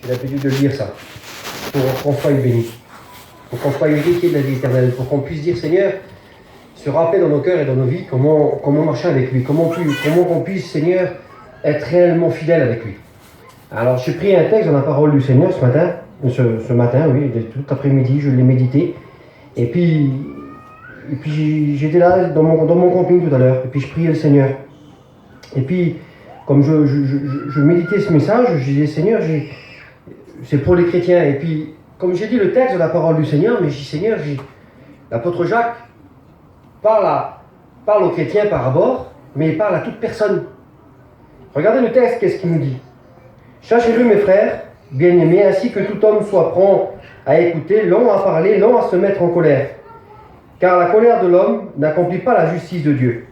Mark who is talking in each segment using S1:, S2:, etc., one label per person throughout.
S1: J'ai l'habitude de lire ça, pour qu'on soit béni, pour qu'on soit héritier de la vie éternelle, pour qu'on puisse dire, Seigneur, se rappeler dans nos cœurs et dans nos vies comment marcher avec lui, comment qu'on puisse, Seigneur, être réellement fidèle avec lui. Alors, j'ai pris un texte dans la parole du Seigneur ce matin, oui, tout après-midi, je l'ai médité, et puis j'étais là dans mon camping tout à l'heure, et puis je priais le Seigneur. Et puis, comme je méditais ce message, je disais, Seigneur, c'est pour les chrétiens. Et puis, comme j'ai dit le texte de la parole du Seigneur, mais je dis, Seigneur, l'apôtre Jacques parle aux chrétiens par abord, mais il parle à toute personne. Regardez le texte, qu'est-ce qu'il nous dit? Cherchez-le, mes frères, bien-aimés, ainsi que tout homme soit prompt à écouter, lent à parler, lent à se mettre en colère. Car la colère de l'homme n'accomplit pas la justice de Dieu.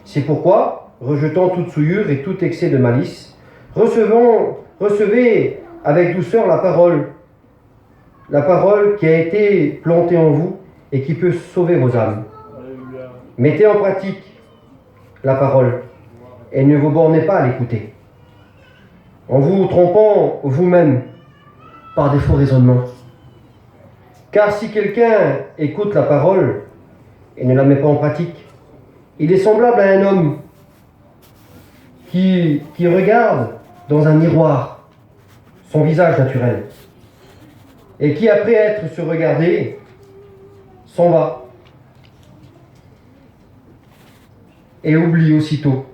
S1: C'est pourquoi, rejetant toute souillure et tout excès de malice, recevez avec douceur la parole qui a été plantée en vous et qui peut sauver vos âmes. Alléluia. Mettez en pratique la parole et ne vous bornez pas à l'écouter, en vous trompant vous-même par des faux raisonnements. Car si quelqu'un écoute la parole et ne la met pas en pratique, il est semblable à un homme qui regarde dans un miroir son visage naturel et qui, après être se regarder, s'en va et oublie aussitôt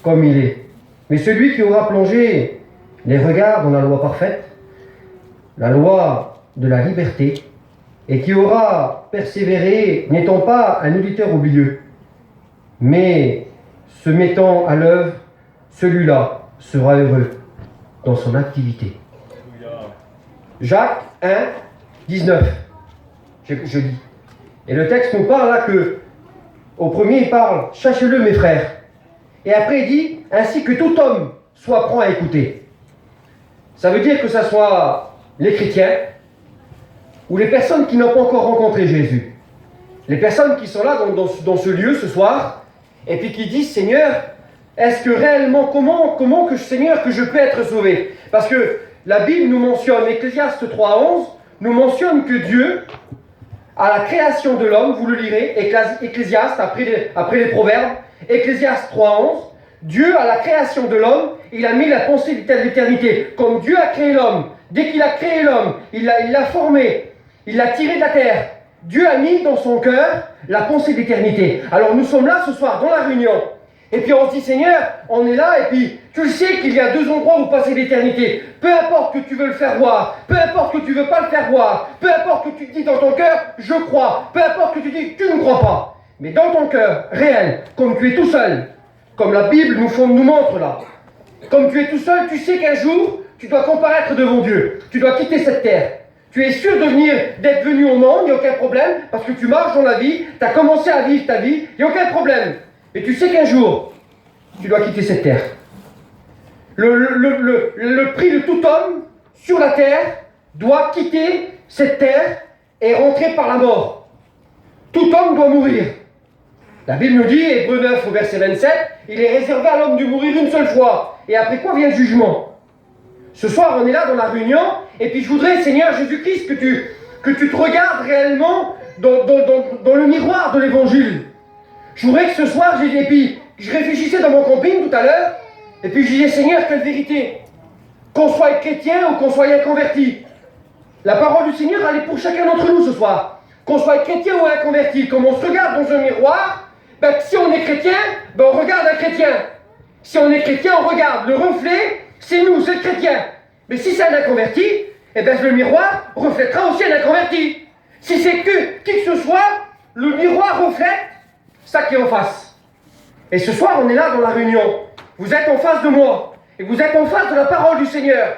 S1: comme il est. Mais celui qui aura plongé les regards dans la loi parfaite, la loi de la liberté, et qui aura persévéré, n'étant pas un auditeur oublieux, mais se mettant à l'œuvre, celui-là sera heureux dans son activité. Jacques 1, 19, je lis. Et le texte nous parle là que, au premier il parle, cherchez-le mes frères. Et après il dit, ainsi que tout homme soit prompt à écouter. Ça veut dire que ce soit les chrétiens, ou les personnes qui n'ont pas encore rencontré Jésus. Les personnes qui sont là dans ce lieu ce soir, et puis qui disent, Seigneur, est-ce que réellement, comment que Seigneur, que je peux être sauvé? Parce que la Bible nous mentionne, Ecclésiaste 3:11, nous mentionne que Dieu, à la création de l'homme, vous le lirez, Ecclésiaste, après les Proverbes, Ecclésiaste 3:11, Dieu, à la création de l'homme, il a mis la pensée de l'éternité. Comme Dieu a créé l'homme, dès qu'il a créé l'homme, il l'a formé, il l'a tiré de la terre. Dieu a mis dans son cœur la pensée d'éternité. Alors nous sommes là ce soir dans la réunion. Et puis on se dit, Seigneur, on est là et puis tu le sais qu'il y a deux endroits où passer l'éternité. Peu importe que tu veux le faire voir, peu importe que tu ne veux pas le faire voir, peu importe que tu te dis dans ton cœur, je crois, peu importe que tu dis, tu ne crois pas. Mais dans ton cœur, réel, comme tu es tout seul, comme la Bible nous montre là, comme tu es tout seul, tu sais qu'un jour, tu dois comparaître devant Dieu. Tu dois quitter cette terre. Tu es sûr d'être venu au monde, il n'y a aucun problème, parce que tu marches dans la vie, tu as commencé à vivre ta vie, il n'y a aucun problème. Mais tu sais qu'un jour, tu dois quitter cette terre. Le prix de tout homme sur la terre doit quitter cette terre et rentrer par la mort. Tout homme doit mourir. La Bible nous dit, Hébreux 9 au verset 27, il est réservé à l'homme de mourir une seule fois. Et après quoi vient le jugement? Ce soir, on est là dans la réunion, et puis je voudrais, Seigneur Jésus-Christ, que tu te regardes réellement dans le miroir de l'évangile. Je voudrais que ce soir, et puis je réfléchissais dans mon camping tout à l'heure, et puis je disais, Seigneur, quelle vérité? Qu'on soit chrétien ou qu'on soit inconverti. La parole du Seigneur, elle est pour chacun d'entre nous ce soir. Qu'on soit chrétien ou inconverti, comme on se regarde dans un miroir, ben, si on est chrétien, ben, on regarde un chrétien. Si on est chrétien, on regarde le reflet, c'est nous, c'est le chrétien. Mais si c'est un inconverti, eh ben, le miroir reflètera aussi un inconverti. Si c'est qui que ce soit, le miroir reflète ça qui est en face. Et ce soir, on est là dans la réunion. Vous êtes en face de moi. Et vous êtes en face de la parole du Seigneur.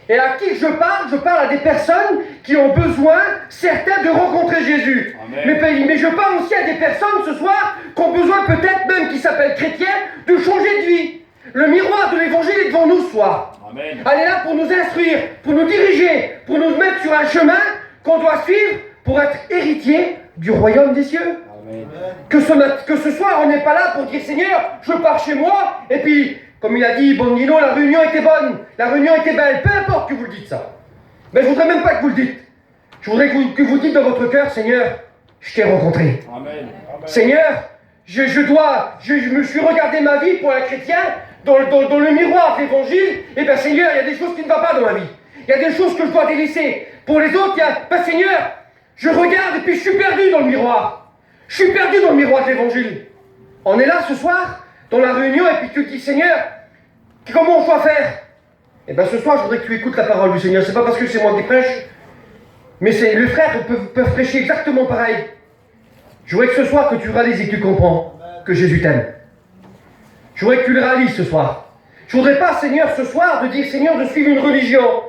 S1: Et à qui je parle à des personnes qui ont besoin, certains, de rencontrer Jésus. Mais je parle aussi à des personnes ce soir qui ont besoin, peut-être même qui s'appellent chrétiens, de changer de vie. Le miroir de l'évangile est devant nous ce soir. Amen. Elle est là pour nous instruire, pour nous diriger, pour nous mettre sur un chemin qu'on doit suivre pour être héritier du royaume des cieux. Amen. Que ce soir, on n'est pas là pour dire, Seigneur, je pars chez moi, et puis comme il a dit Bondino, la réunion était bonne, la réunion était belle, peu importe que vous le dites ça. Mais je voudrais même pas que vous le dites. Je voudrais que vous dites dans votre cœur, Seigneur, je t'ai rencontré.
S2: Amen.
S1: Seigneur, je me suis regardé ma vie pour un chrétien dans le miroir de l'évangile. Et bien Seigneur, il y a des choses qui ne vont pas dans ma vie. Il y a des choses que je dois délaisser. Pour les autres, Seigneur, je regarde et puis je suis perdu dans le miroir. Je suis perdu dans le miroir de l'évangile. On est là ce soir, dans la réunion, et puis tu te dis, Seigneur, comment on doit faire? Et bien ce soir, je voudrais que tu écoutes la parole du Seigneur. C'est pas parce que c'est moi qui prêche, mais les frères peuvent prêcher exactement pareil. Je voudrais que ce soir, que tu réalises et que tu comprends que Jésus t'aime. Je voudrais que tu le réalises ce soir. Je voudrais pas, Seigneur, ce soir, de dire, Seigneur, de suivre une religion.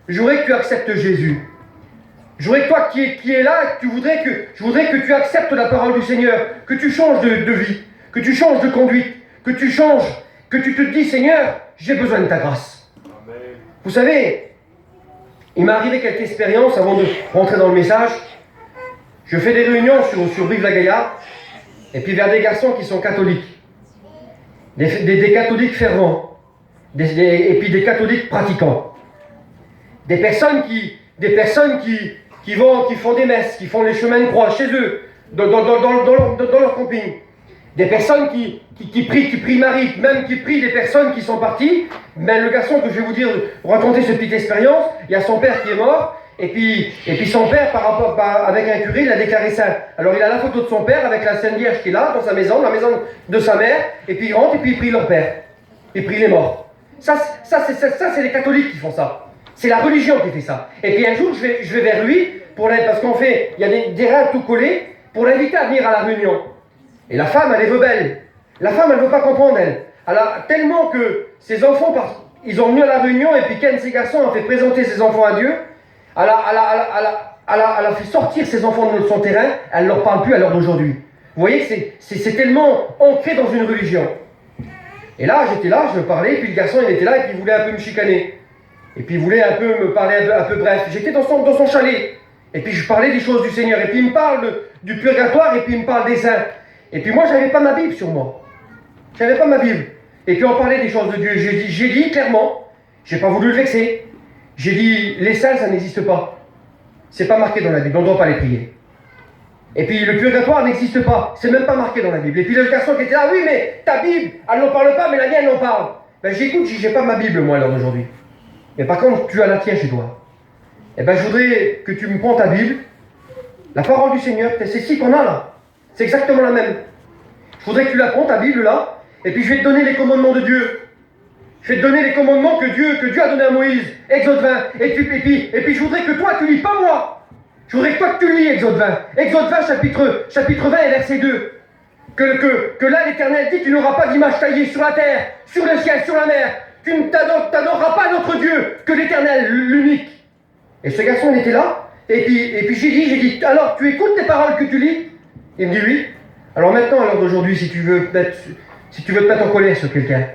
S1: Je voudrais que tu acceptes Jésus. Je voudrais que toi qui es là, je voudrais que tu acceptes la parole du Seigneur, que tu changes de vie, que tu changes de conduite, que tu changes, que tu te dis, Seigneur, j'ai besoin de ta grâce. Amen. Vous savez, il m'est arrivé quelques expériences avant de rentrer dans le message. Je fais des réunions sur Brive-la-Gaillarde, et puis vers des garçons qui sont catholiques, des catholiques fervents, et puis des catholiques pratiquants, des personnes qui font des messes, qui font les chemins de croix chez eux, dans leur camping, des personnes qui prient Marie, même qui prient des personnes qui sont parties. Ben, le garçon que je vais vous raconter cette petite expérience, il y a son père qui est mort. Et puis son père, avec un curé, il a déclaré saint. Alors il a la photo de son père avec la Sainte Vierge qui est là, dans sa maison, la maison de sa mère, et puis il rentre et puis il prie leur père. Il prie les morts. Ça c'est les catholiques qui font ça. C'est la religion qui fait ça. Et puis un jour, je vais vers lui, parce qu'en fait, il y a des reins tout collés, pour l'inviter à venir à la réunion. Et la femme, elle est rebelle. La femme, elle ne veut pas comprendre, elle. Alors, tellement que ses enfants, ils ont venu à la réunion, et puis qu'un de ces garçons a fait présenter ses enfants à Dieu. Elle a fait sortir ses enfants de son terrain, elle ne leur parle plus à l'heure d'aujourd'hui. Vous voyez que c'est tellement ancré dans une religion. Et là, j'étais là, je parlais, et puis le garçon, il était là, et puis il voulait un peu me chicaner. Et puis il voulait un peu me parler un peu bref. J'étais dans son chalet, et puis je parlais des choses du Seigneur, et puis il me parle du purgatoire, et puis il me parle des saints. Et puis moi, j'avais pas ma Bible sur moi. J'avais pas ma Bible. Et puis on parlait des choses de Dieu. J'ai dit clairement, j'ai pas voulu le vexer. J'ai dit, les saints, ça n'existe pas. C'est pas marqué dans la Bible, on ne doit pas les prier. Et puis le purgatoire n'existe pas, c'est même pas marqué dans la Bible. Et puis le garçon qui était là, oui, mais ta Bible, elle n'en parle pas, mais la mienne, elle en parle. Ben j'écoute, j'ai pas ma Bible, moi, à l'heure d'aujourd'hui. Mais par contre, tu as la tienne chez toi. Et ben je voudrais que tu me prends ta Bible, la parole du Seigneur, c'est celle qu'on a là. C'est exactement la même. Je voudrais que tu la prends, ta Bible là, et puis je vais te donner les commandements de Dieu. Je vais te donner les commandements que Dieu a donné à Moïse, Exode 20. Et puis je voudrais que toi tu lis, pas moi. Je voudrais que toi tu lis Exode 20. Exode 20 chapitre 20 et verset 2. Que là l'Éternel dit, tu n'auras pas d'image taillée sur la terre, sur le ciel, sur la mer. Tu n'adoreras pas notre Dieu que l'Éternel, l'unique. Et ce garçon il était là, et puis j'ai dit, alors tu écoutes tes paroles que tu lis? Il me dit oui. Alors maintenant, à l'heure d'aujourd'hui, si tu veux te mettre en colère sur quelqu'un,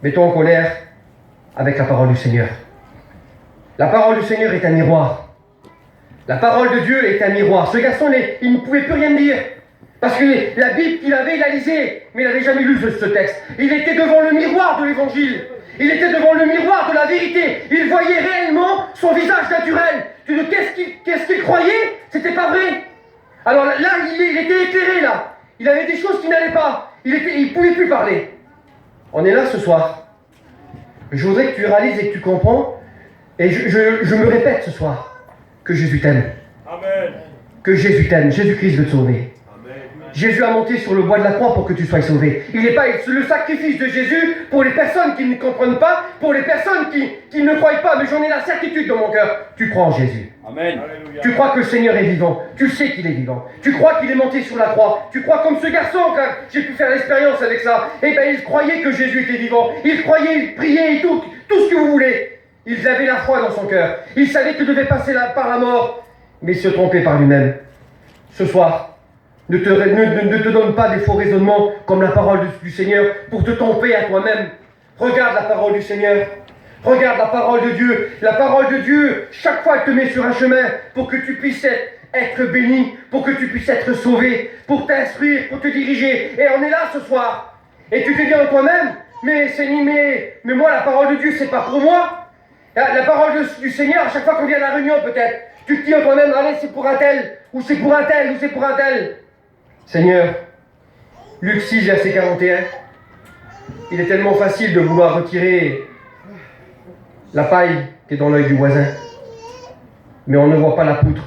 S1: mets-toi en colère avec la parole du Seigneur. La parole du Seigneur est un miroir. La parole de Dieu est un miroir. Ce garçon, il ne pouvait plus rien dire. Parce que la Bible qu'il avait, il la lisait, mais il n'avait jamais lu ce texte. Il était devant le miroir de l'Évangile. Il était devant le miroir de la vérité. Il voyait réellement son visage naturel. Qu'est-ce qu'il croyait? C'était pas vrai. Alors là, il était éclairé, là. Il avait des choses qui n'allaient pas. Il ne pouvait plus parler. On est là ce soir. Je voudrais que tu réalises et que tu comprends. Et je me répète ce soir que Jésus t'aime.
S2: Amen.
S1: Que Jésus t'aime. Jésus-Christ veut te sauver.
S2: Amen.
S1: Jésus a monté sur le bois de la croix pour que tu sois sauvé. Il n'est pas le sacrifice de Jésus pour les personnes qui ne comprennent pas, pour les personnes qui ne croient pas. Mais j'en ai la certitude dans mon cœur. Tu crois en Jésus.
S2: Amen.
S1: Tu crois que le Seigneur est vivant. Tu sais qu'il est vivant. Tu crois qu'il est monté sur la croix. Tu crois comme ce garçon, quand j'ai pu faire l'expérience avec ça. Eh bien, il croyait que Jésus était vivant. Il croyait, il priait et tout ce que vous voulez. Il avait la foi dans son cœur. Il savait qu'il devait passer par la mort. Mais il se trompait par lui-même. Ce soir, ne te donne pas des faux raisonnements comme la parole du Seigneur pour te tromper à toi-même. Regarde la parole du Seigneur. Regarde la parole de Dieu. La parole de Dieu, chaque fois, elle te met sur un chemin pour que tu puisses être béni, pour que tu puisses être sauvé, pour t'instruire, pour te diriger. Et on est là ce soir. Et tu te dis en toi-même, mais moi, la parole de Dieu, c'est pas pour moi. La parole du Seigneur, à chaque fois qu'on vient à la réunion, peut-être, tu te dis en toi-même, allez, c'est pour un tel, ou c'est pour un tel, ou c'est pour un tel. Seigneur, Luc 6, verset 41, il est tellement facile de vouloir retirer la paille qui est dans l'œil du voisin, mais on ne voit pas la poutre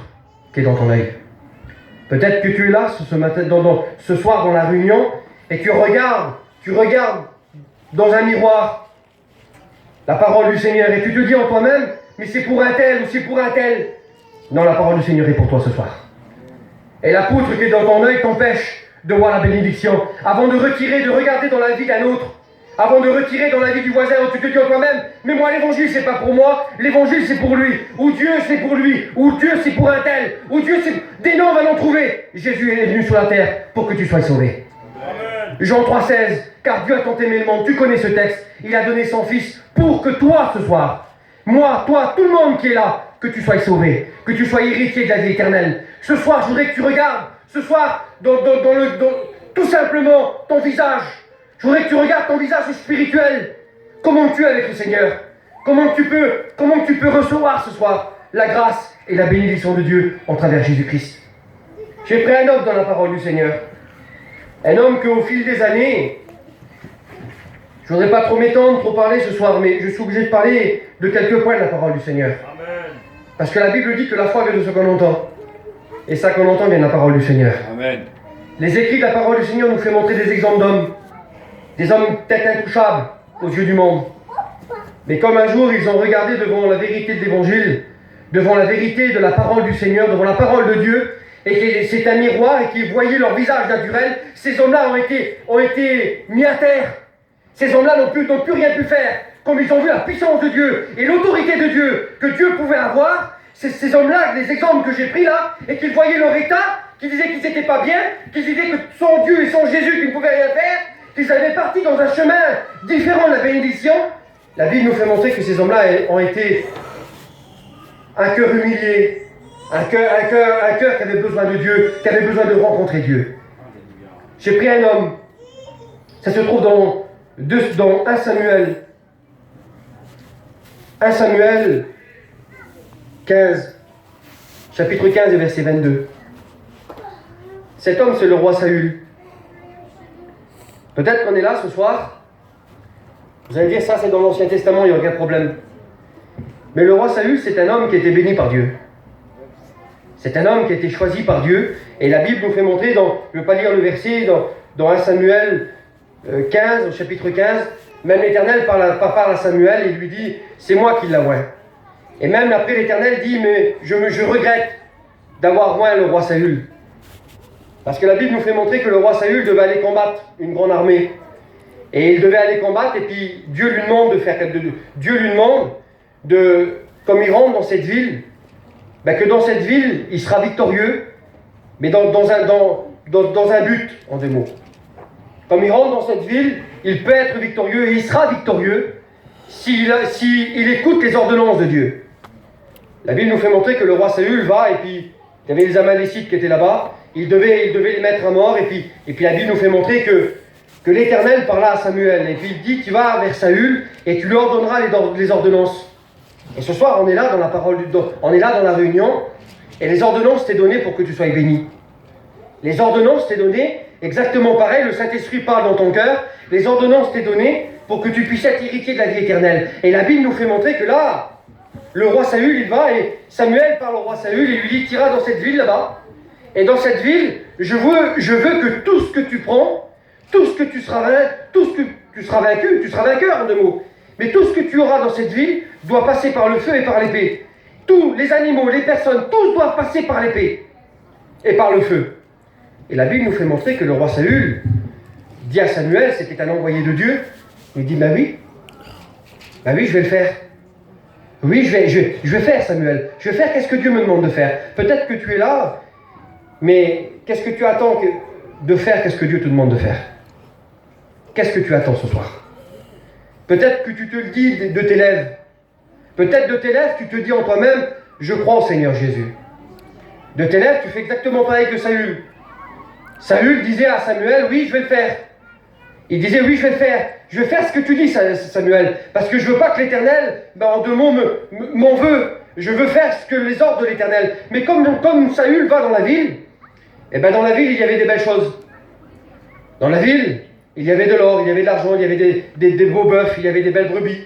S1: qui est dans ton œil. Peut-être que tu es là ce matin, ce soir dans la réunion, et tu regardes dans un miroir la parole du Seigneur, et tu te dis en toi-même, mais c'est pour un tel, ou c'est pour un tel. Non, la parole du Seigneur est pour toi ce soir. Et la poutre qui est dans ton œil t'empêche de voir la bénédiction. Avant de retirer, de regarder dans la vie d'un autre, avant de retirer dans la vie du voisin, où tu te dis en toi-même, mais moi l'évangile c'est pas pour moi, l'évangile c'est pour lui, ou Dieu c'est pour lui, ou Dieu c'est pour un tel, ou Dieu c'est... Des noms, on va l'en trouver. Jésus est venu sur la terre pour que tu sois sauvé. Amen. Jean 3,16, car Dieu a tant aimé le monde, tu connais ce texte, il a donné son Fils pour que toi ce soir, moi, toi, tout le monde qui est là, que tu sois sauvé, que tu sois héritier de la vie éternelle. Ce soir, je voudrais que tu regardes, ce soir, tout simplement, ton visage. Je voudrais que tu regardes ton visage spirituel. Comment tu es avec le Seigneur? Comment tu peux recevoir ce soir la grâce et la bénédiction de Dieu en travers Jésus-Christ? J'ai pris un homme dans la parole du Seigneur. Un homme qu'au fil des années, je ne voudrais pas trop m'étendre, trop parler ce soir, mais je suis obligé de parler de quelques points de la parole du Seigneur. Amen. Parce que la Bible dit que la foi vient de ce qu'on entend. Et ça qu'on entend vient de la parole du Seigneur. Amen. Les écrits de la parole du Seigneur nous font montrer des exemples d'hommes. Des hommes peut-être intouchables aux yeux du monde. Mais comme un jour ils ont regardé devant la vérité de l'Évangile, devant la vérité de la parole du Seigneur, devant la parole de Dieu, et que c'est un miroir et qu'ils voyaient leur visage naturel, ces hommes-là ont été mis à terre. Ces hommes-là n'ont plus rien pu faire. Comme ils ont vu la puissance de Dieu et l'autorité de Dieu que Dieu pouvait avoir, c'est ces hommes-là, les exemples que j'ai pris là, et qu'ils voyaient leur état, qu'ils disaient qu'ils n'étaient pas bien, qu'ils disaient que sans Dieu et sans Jésus, qu'ils ne pouvaient rien faire, qu'ils avaient parti dans un chemin différent de la bénédiction. La Bible nous fait montrer que ces hommes-là ont été un cœur humilié, un cœur qui avait besoin de Dieu, qui avait besoin de rencontrer Dieu. J'ai pris un homme, ça se trouve dans 1 Samuel. 1 Samuel 15, chapitre 15 et verset 22. Cet homme, c'est le roi Saül. Peut-être qu'on est là ce soir. Vous allez dire, ça c'est dans l'Ancien Testament, il n'y a aucun problème. Mais le roi Saül, c'est un homme qui a été béni par Dieu. C'est un homme qui a été choisi par Dieu. Et la Bible nous fait montrer, je ne vais pas lire le verset, dans 1 Samuel 15, au chapitre 15, même l'Éternel parle à Samuel et lui dit, c'est moi qui l'ai oint. Et même après l'Éternel dit, mais je regrette d'avoir oint le roi Saül. Parce que la Bible nous fait montrer que le roi Saül devait aller combattre une grande armée. Et il devait aller combattre, et puis Dieu lui demande comme il rentre dans cette ville, que dans cette ville, il sera victorieux, mais dans un but, en deux mots. Comme il rentre dans cette ville, il peut être victorieux, et il sera victorieux, s'il écoute les ordonnances de Dieu. La Bible nous fait montrer que le roi Saül va, et puis il y avait les Amalécites qui étaient là-bas, il devait les mettre à mort, et puis la Bible nous fait montrer que l'Éternel parla à Samuel, et puis il dit, tu vas vers Saül, et tu lui ordonneras les ordonnances. Et ce soir, on est là dans la parole, on est là dans la réunion, et les ordonnances t'est données pour que tu sois béni. Les ordonnances t'est données, exactement pareil, le Saint-Esprit parle dans ton cœur, les ordonnances t'est données pour que tu puisses être héritier de la vie éternelle. Et la Bible nous fait montrer que là, le roi Saül, il va, et Samuel parle au roi Saül, et lui dit, tu iras dans cette ville là-bas, et dans cette ville, je veux que tout ce que tu prends, tout ce que tu seras vaincu, tu seras vainqueur en deux mots, mais tout ce que tu auras dans cette ville doit passer par le feu et par l'épée. Tous les animaux, les personnes, tous doivent passer par l'épée et par le feu. Et la Bible nous fait montrer que le roi Saül dit à Samuel, c'était un envoyé de Dieu, il dit, oui, je vais le faire. Oui, je vais faire, Samuel. Je vais faire qu'est-ce que Dieu me demande de faire. Peut-être que tu es là, mais qu'est-ce que tu attends de faire, qu'est-ce que Dieu te demande de faire? Qu'est-ce que tu attends ce soir? Peut-être que tu te le dis de tes lèvres. Peut-être de tes lèvres, tu te dis en toi-même, je crois au Seigneur Jésus. De tes lèvres, tu fais exactement pareil que Saül. Saül disait à Samuel, oui, je vais le faire. Il disait, oui, je vais faire ce que tu dis, Samuel, parce que je veux pas que l'Éternel, en 2 mots, m'en veut. Je veux faire ce que les ordres de l'Éternel. Mais comme Saül va dans la ville, et dans la ville, il y avait des belles choses. Dans la ville, il y avait de l'or, il y avait de l'argent, il y avait des beaux bœufs, il y avait des belles brebis.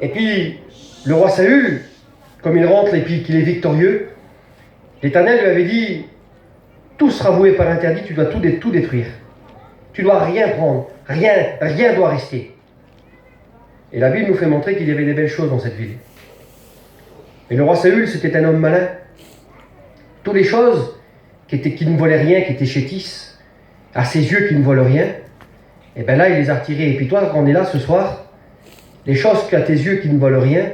S1: Et puis, le roi Saül, comme il rentre et puis qu'il est victorieux, l'Éternel lui avait dit, tout sera voué par interdit, tu dois tout détruire. Tu dois rien prendre, rien doit rester. Et la Bible nous fait montrer qu'il y avait des belles choses dans cette ville. Mais le roi Saül, c'était un homme malin. Toutes les choses qui ne valaient rien, qui étaient chétisses, à ses yeux qui ne valent rien, et là, il les a retirées. Et puis toi, quand on est là ce soir, les choses qu'à tes yeux qui ne valent rien,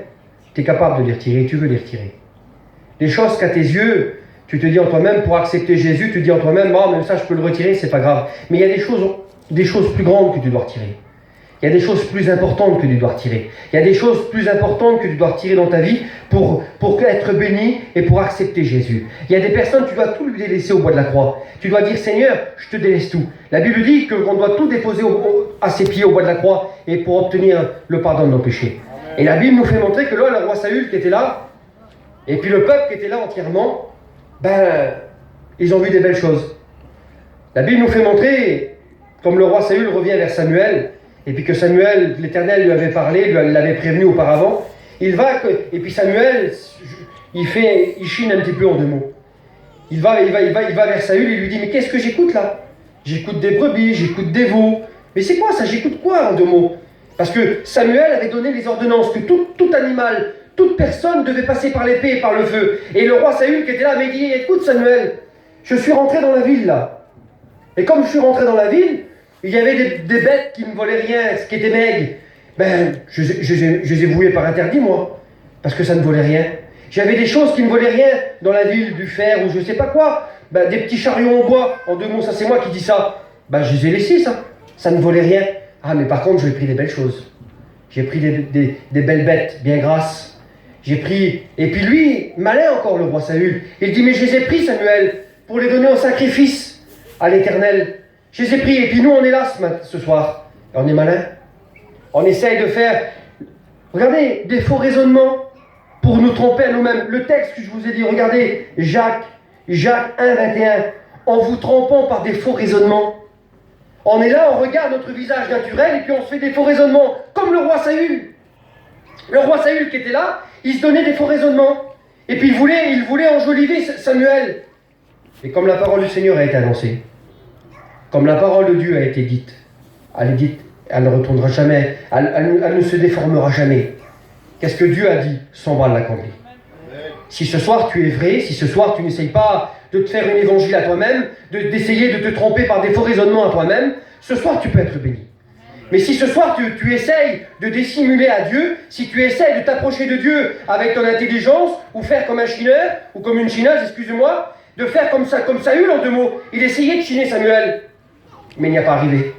S1: tu es capable de les retirer, tu veux les retirer. Les choses qu'à tes yeux, tu te dis en toi-même, pour accepter Jésus, tu te dis en toi-même, même ça je peux le retirer, c'est pas grave. Mais il y a des choses plus grandes que tu dois retirer. Il y a des choses plus importantes que tu dois retirer. Il y a des choses plus importantes que tu dois retirer dans ta vie pour être béni et pour accepter Jésus. Il y a des personnes, tu dois tout lui délaisser au bois de la croix. Tu dois dire, Seigneur, je te délaisse tout. La Bible dit qu'on doit tout déposer à ses pieds au bois de la croix et pour obtenir le pardon de nos péchés. Et la Bible nous fait montrer que là, le roi Saül qui était là, et puis le peuple qui était là entièrement, ils ont vu des belles choses. La Bible nous fait montrer, comme le roi Saül revient vers Samuel, et puis que Samuel, l'Éternel lui avait parlé, lui l'avait prévenu auparavant, il va, et puis Samuel, il chine un petit peu en 2 mots. Il va vers Saül, il lui dit, mais qu'est-ce que j'écoute là? J'écoute des brebis, j'écoute des veaux. Mais c'est quoi ça? J'écoute quoi en 2 mots? Parce que Samuel avait donné les ordonnances que tout animal, toute personne devait passer par l'épée et par le feu. Et le roi Saül qui était là m'a dit, écoute Samuel, je suis rentré dans la ville là. Et comme je suis rentré dans la ville, il y avait des bêtes qui ne volaient rien, ce qui était maigre. Je les ai vouées par interdit, moi, parce que ça ne volait rien. J'avais des choses qui ne volaient rien dans la ville, du fer ou je ne sais pas quoi. Des petits chariots en bois, en 2 mots, ça c'est moi qui dis ça. Je les ai laissés, ça. Ça ne volait rien. Ah, mais par contre, j'ai pris des belles choses. J'ai pris des belles bêtes, bien grasses. J'ai pris... Et puis lui, malin encore, le roi Saül, il dit, mais je les ai pris, Samuel, pour les donner en sacrifice à l'Éternel. Je les ai pris, et puis nous, on est là ce soir. Et on est malin. On essaye de faire, regardez, des faux raisonnements pour nous tromper à nous-mêmes. Le texte que je vous ai dit, regardez, Jacques 1,21, en vous trompant par des faux raisonnements. On est là, on regarde notre visage naturel, et puis on se fait des faux raisonnements, comme le roi Saül. Le roi Saül qui était là, il se donnait des faux raisonnements. Et puis il voulait enjoliver Samuel. Et comme la parole du Seigneur a été annoncée, comme la parole de Dieu a été dite, elle ne retournera jamais, elle ne se déformera jamais. Qu'est-ce que Dieu a dit? Son bras l'accomplit. Si ce soir tu es vrai, si ce soir tu n'essayes pas de te faire une évangile à toi-même, d'essayer de te tromper par des faux raisonnements à toi-même, ce soir tu peux être béni. Mais si ce soir tu essayes de dissimuler à Dieu, si tu essayes de t'approcher de Dieu avec ton intelligence, ou faire comme un chineur, ou comme une chineuse, excusez-moi, de faire comme Saül en 2 mots, il essayait de chiner Samuel. Mais il n'y a pas arrivé.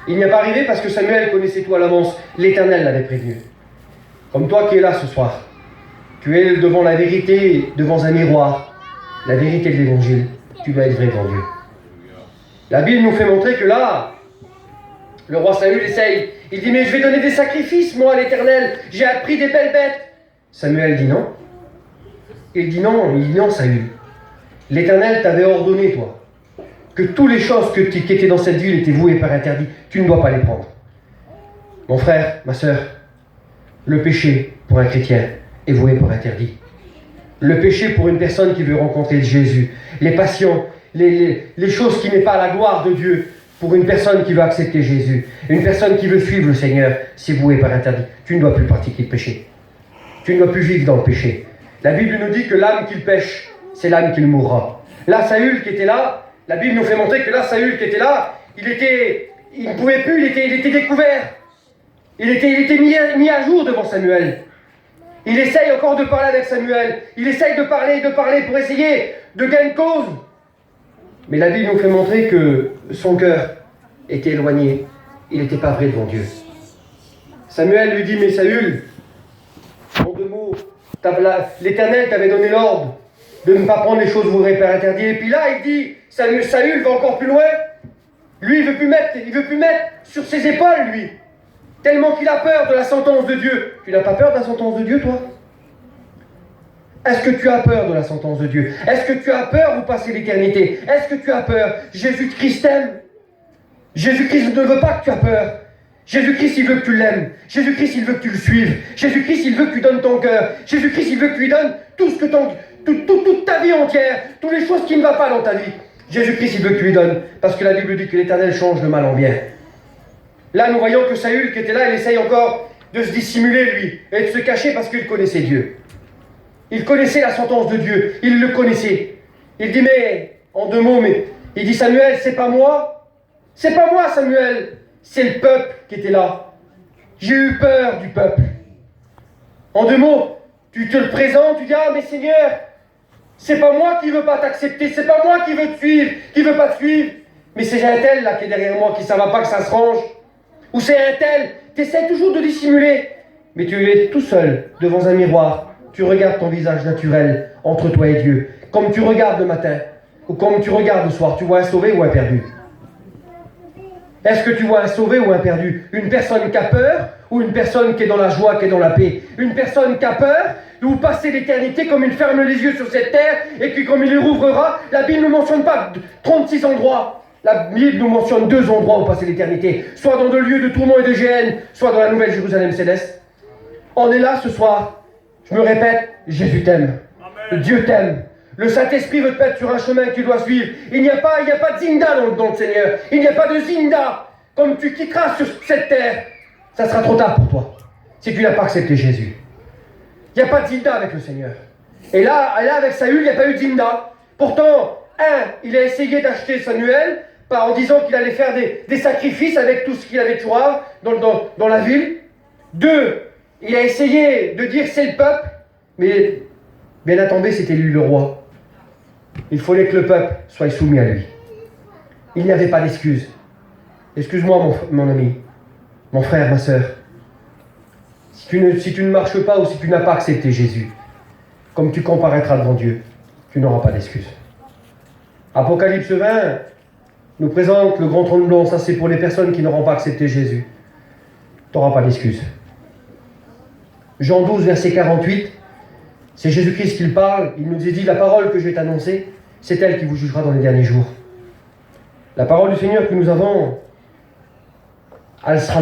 S1: Il n'y a pas arrivé parce que Samuel connaissait tout à l'avance. L'Éternel l'avait prévenu. Comme toi qui es là ce soir, tu es devant la vérité, devant un miroir, la vérité de l'Évangile. Tu dois être vrai devant Dieu. La Bible nous fait montrer que là, le roi Saül essaye. Il dit, mais je vais donner des sacrifices, moi, à l'Éternel. J'ai appris des belles bêtes. Samuel dit non. Il dit non, Saül. L'Éternel t'avait ordonné, toi, que toutes les choses qui étaient dans cette ville étaient vouées par interdit. Tu ne dois pas les prendre. Mon frère, ma sœur, le péché pour un chrétien est voué par interdit. Le péché pour une personne qui veut rencontrer Jésus, les passions, les choses qui n'est pas à la gloire de Dieu, pour une personne qui veut accepter Jésus, une personne qui veut suivre le Seigneur, c'est voué par interdit. Tu ne dois plus pratiquer le péché. Tu ne dois plus vivre dans le péché. La Bible nous dit que l'âme qu'il pêche, c'est l'âme qu'il mourra. Là, Saül qui était là, la Bible nous fait montrer que là, Saül qui était là, il ne pouvait plus, il était découvert. Il était mis à jour devant Samuel. Il essaye encore de parler avec Samuel. Il essaye de parler pour essayer de gagner une cause. Mais la Bible nous fait montrer que son cœur était éloigné. Il n'était pas vrai devant Dieu. Samuel lui dit, mais Saül, en 2 mots, l'Éternel t'avait donné l'ordre de ne pas prendre les choses vouées par interdit. Et puis là, il dit, Saül va encore plus loin. Lui, il veut plus mettre sur ses épaules, lui. Tellement qu'il a peur de la sentence de Dieu. Tu n'as pas peur de la sentence de Dieu, toi? Est-ce que tu as peur de la sentence de Dieu? Est-ce que tu as peur où passer l'éternité? Est-ce que tu as peur? Jésus-Christ t'aime. Jésus-Christ ne veut pas que tu aies peur. Jésus-Christ, il veut que tu l'aimes. Jésus-Christ, il veut que tu le suives. Jésus-Christ, il veut que tu donnes ton cœur. Jésus-Christ, il veut que tu lui donnes tout ce que toute ta vie entière, toutes les choses qui ne vont pas dans ta vie. Jésus-Christ, il veut que tu lui donnes. Parce que la Bible dit que l'Éternel change le mal en bien. Là, nous voyons que Saül, qui était là, il essaye encore de se dissimuler, lui, et de se cacher parce qu'il connaissait Dieu. Il connaissait la sentence de Dieu. Il le connaissait. Il dit, mais, en deux mots, mais, il dit, Samuel, c'est pas moi. C'est pas moi, Samuel. C'est le peuple qui était là. J'ai eu peur du peuple. En deux mots, tu te le présentes, tu dis, ah, mais Seigneur, c'est pas moi qui veux pas t'accepter, c'est pas moi qui veux te suivre, qui veux pas te suivre, mais c'est un tel là qui est derrière moi, qui ça va pas que ça se range. Ou c'est un tel, tu essaies toujours de dissimuler, mais tu es tout seul devant un miroir. Tu regardes ton visage naturel entre toi et Dieu, comme tu regardes le matin, ou comme tu regardes le soir. Tu vois un sauvé ou un perdu? Est-ce que tu vois un sauvé ou un perdu? Une personne qui a peur ou une personne qui est dans la joie, qui est dans la paix? Une personne qui a peur ou passer l'éternité comme il ferme les yeux sur cette terre et puis comme il les rouvrera. La Bible ne mentionne pas 36 endroits. La Bible nous mentionne 2 endroits où passer l'éternité. Soit dans 2 lieux de tourment et de géhenne, soit dans la nouvelle Jérusalem céleste. On est là ce soir. Je me répète, Jésus t'aime. Dieu t'aime. Le Saint-Esprit veut te mettre sur un chemin que tu dois suivre. Il n'y a pas de zinda dans le Seigneur. Il n'y a pas de zinda. Comme tu quitteras sur cette terre, ça sera trop tard pour toi. Si tu n'as pas accepté Jésus. Il n'y a pas de zinda avec le Seigneur. Et là avec Saül, il n'y a pas eu de zinda. Pourtant, il a essayé d'acheter Samuel en disant qu'il allait faire des sacrifices avec tout ce qu'il avait de choix dans la ville. 2, il a essayé de dire c'est le peuple, mais bien attendez, c'était lui le roi. Il fallait que le peuple soit soumis à lui. Il n'y avait pas d'excuse. Excuse-moi mon ami, mon frère, ma sœur. Si tu ne marches pas ou si tu n'as pas accepté Jésus, comme tu comparaîtras devant Dieu, tu n'auras pas d'excuse. Apocalypse 20 nous présente le grand trône blanc. Ça, c'est pour les personnes qui n'auront pas accepté Jésus. Tu n'auras pas d'excuse. Jean 12, verset 48, c'est Jésus-Christ qui parle. Il nous dit, la parole que je vais t'annoncer, c'est elle qui vous jugera dans les derniers jours. La parole du Seigneur que nous avons, elle sera là.